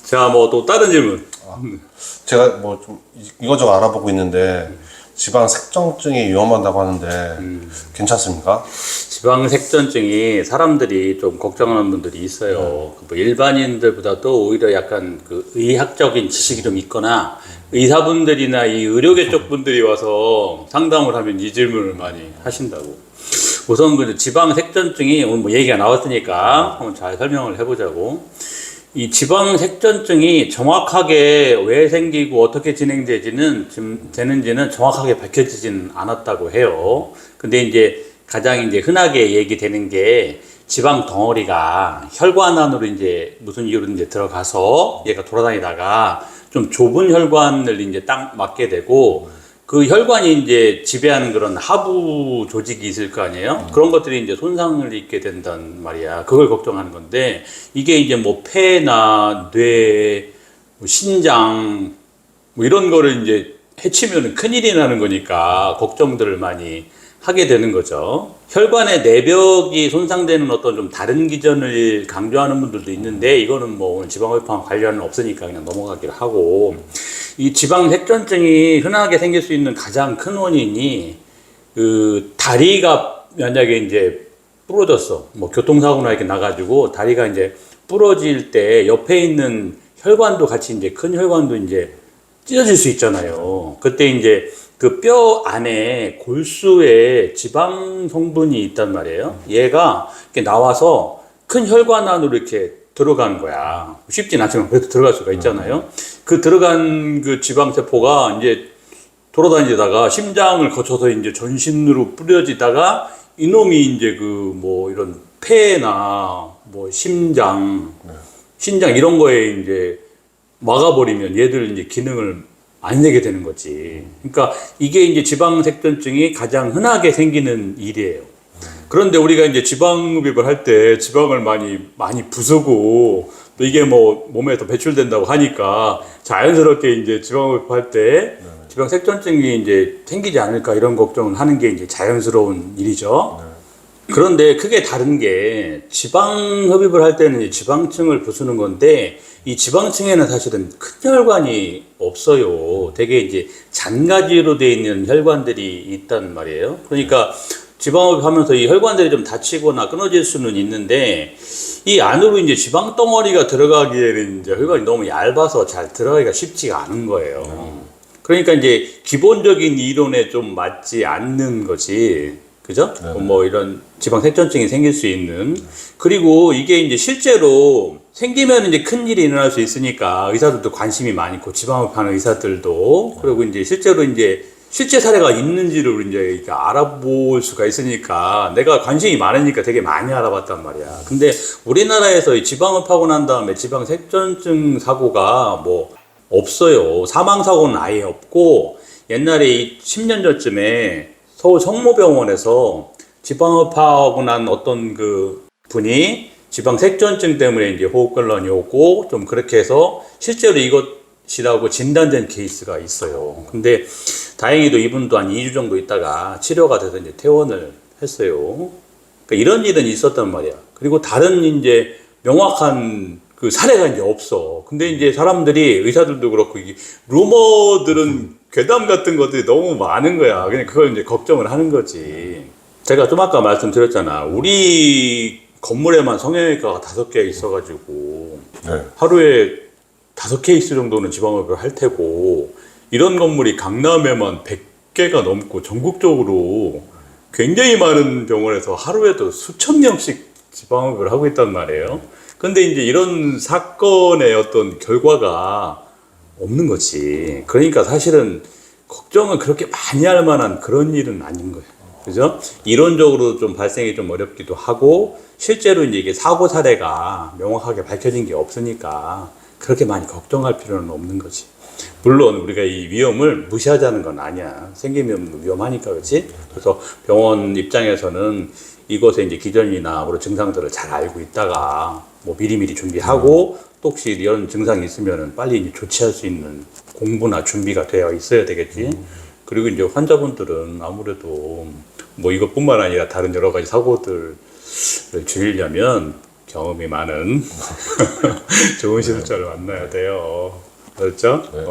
자, 뭐 또 다른 질문. 제가 뭐 좀 이것저것 알아보고 있는데 지방 색정증이 위험하다고 하는데 괜찮습니까? 지방색전증이 사람들이 좀 걱정하는 분들이 있어요. 뭐 일반인들보다도 오히려 약간 그 의학적인 지식이 좀 있거나 의사분들이나 이 의료계 쪽 분들이 와서 상담을 하면 이 질문을 많이 하신다고. 우선 그 지방색전증이 오늘 뭐 얘기가 나왔으니까 한번 잘 설명을 해보자고. 이 지방색전증이 정확하게 왜 생기고 어떻게 되는지는 정확하게 밝혀지진 않았다고 해요. 근데 이제 가장 이제 흔하게 얘기되는 게 지방 덩어리가 혈관 안으로 이제 무슨 이유로 이제 들어가서 얘가 돌아다니다가 좀 좁은 혈관을 이제 딱 맞게 되고 그 혈관이 이제 지배하는 그런 하부 조직이 있을 거 아니에요? 그런 것들이 이제 손상을 입게 된단 말이야. 그걸 걱정하는 건데, 이게 이제 뭐 폐나 뇌, 뭐 신장, 뭐 이런 거를 이제 해치면 큰일이 나는 거니까 걱정들을 많이 하게 되는 거죠. 혈관의 내벽이 손상되는 어떤 좀 다른 기전을 강조하는 분들도 있는데, 이거는 뭐 오늘 지방흡입 관련은 없으니까 그냥 넘어가기로 하고, 이 지방색전증이 흔하게 생길 수 있는 가장 큰 원인이 그 다리가 만약에 이제 부러졌어. 뭐 교통사고나 이렇게 나가지고 다리가 이제 부러질 때 옆에 있는 혈관도 같이 이제 큰 혈관도 이제 찢어질 수 있잖아요. 그때 이제 그 뼈 안에 골수에 지방 성분이 있단 말이에요. 얘가 이렇게 나와서 큰 혈관 안으로 이렇게 들어가는 거야. 쉽진 않지만 그래도 들어갈 수가 있잖아요. 그 들어간 그 지방세포가 이제 돌아다니다가 심장을 거쳐서 이제 전신으로 뿌려지다가 이놈이 이제 그 뭐 이런 폐나 뭐 심장, 신장 이런 거에 이제 막아버리면 얘들 이제 기능을 안 내게 되는 거지. 그러니까 이게 이제 지방색전증이 가장 흔하게 생기는 일이에요. 그런데 우리가 이제 지방흡입을 할 때 지방을 많이 부수고 또 이게 뭐 몸에 더 배출된다고 하니까 자연스럽게 이제 지방흡입할 때 지방색전증이 이제 생기지 않을까 이런 걱정을 하는 게 이제 자연스러운 일이죠. 그런데 크게 다른 게 지방흡입을 할 때는 이제 지방층을 부수는 건데 이 지방층에는 사실은 큰 혈관이 없어요. 되게 이제 잔가지로 되어 있는 혈관들이 있단 말이에요. 그러니까 지방흡입 하면서 이 혈관들이 좀 다치거나 끊어질 수는 있는데 이 안으로 이제 지방 덩어리가 들어가기에는 이제 혈관이 너무 얇아서 잘 들어가기가 쉽지가 않은 거예요. 그러니까 이제 기본적인 이론에 좀 맞지 않는 거지. 그죠? 뭐 이런 지방색전증이 생길 수 있는. 그리고 이게 이제 실제로 생기면 이제 큰일이 일어날 수 있으니까 의사들도 관심이 많고 지방흡입하는 의사들도 그리고 이제 실제로 이제 실제 사례가 있는지를 이제 알아볼 수가 있으니까 내가 관심이 많으니까 되게 많이 알아봤단 말이야. 근데 우리나라에서 이 지방흡입하고 난 다음에 지방색전증 사고가 뭐 없어요. 사망사고는 아예 없고 옛날에 10년 전쯤에 서울 성모병원에서 지방흡입하고 난 어떤 그 분이 지방색전증 때문에 이제 호흡곤란이 오고 좀 그렇게 해서 실제로 이것이라고 진단된 케이스가 있어요. 근데 다행히도 이분도 한 2주 정도 있다가 치료가 돼서 이제 퇴원을 했어요. 그러니까 이런 일은 있었단 말이야. 그리고 다른 이제 명확한 그 사례가 이제 없어. 근데 이제 사람들이 의사들도 그렇고 이 루머들은 괴담 같은 것들이 너무 많은 거야. 그냥 그걸 이제 걱정을 하는 거지. 제가 좀 아까 말씀드렸잖아. 우리 건물에만 성형외과가 5개 있어가지고 하루에 5케이스 정도는 지방흡입을 할 테고 이런 건물이 강남에만 100개가 넘고 전국적으로 굉장히 많은 병원에서 하루에도 수천 명씩 지방흡입을 하고 있단 말이에요. 근데 이제 이런 사건의 어떤 결과가 없는 거지. 그러니까 사실은 걱정을 그렇게 많이 할 만한 그런 일은 아닌 거예요. 그죠? 이론적으로 좀 발생이 좀 어렵기도 하고 실제로 이제 이게 사고 사례가 명확하게 밝혀진 게 없으니까 그렇게 많이 걱정할 필요는 없는 거지. 물론 우리가 이 위험을 무시하자는 건 아니야. 생기면 위험하니까, 그렇지? 그래서 병원 입장에서는 이것의 이제 기전이나 뭐 증상들을 잘 알고 있다가 뭐 미리미리 준비하고 또 혹시 이런 증상이 있으면은 빨리 이제 조치할 수 있는 공부나 준비가 되어 있어야 되겠지. 그리고 이제 환자분들은 아무래도 뭐 이것뿐만 아니라 다른 여러 가지 사고들을 줄이려면 경험이 많은 좋은 시술자를 만나야 돼요. 그렇죠? 네.